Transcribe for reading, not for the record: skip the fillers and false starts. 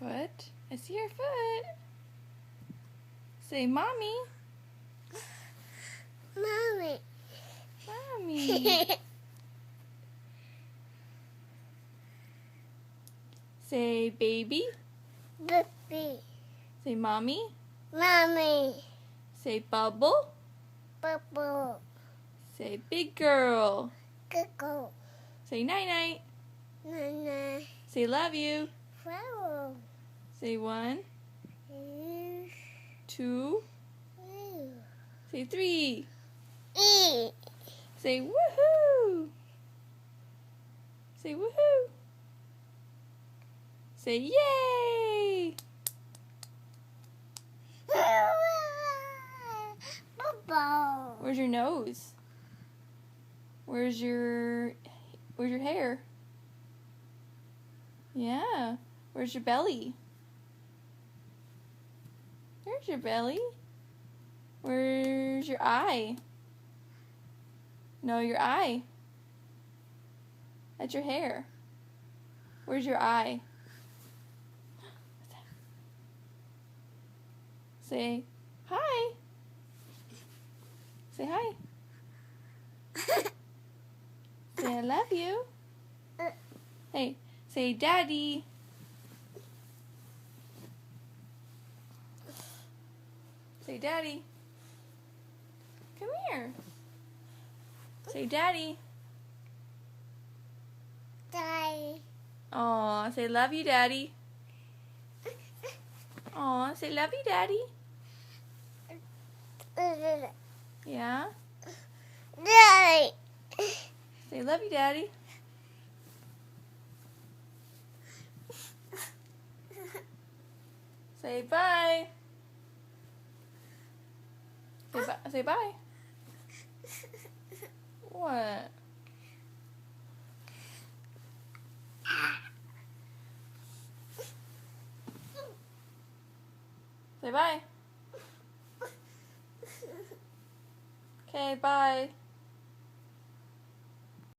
foot. I see your foot. Say, Mommy. Mommy. Mommy. Say, baby. Baby. Say, Mommy. Mommy. Say, bubble. Bubble. Say, big girl. Cuckoo. Say, night-night. Nana. Say, love you. Flower. Say, 1, 2. Say, 3. E. Say, woohoo. Say, woohoo. Say, yay. Bubble. Where's your nose? Where's your hair? Yeah. Where's your belly? There's your belly. Where's your eye? No, your eye. That's your hair. Where's your eye? What's that? Say hi. Say hi. Say I love you. Hey, say daddy. Say daddy. Come here. Say daddy. Daddy. Aw, say love you, daddy. Aw, say love you, daddy. Yeah? Daddy. Say love you, daddy. Say bye. Say bye. What? Say bye. Okay, bye.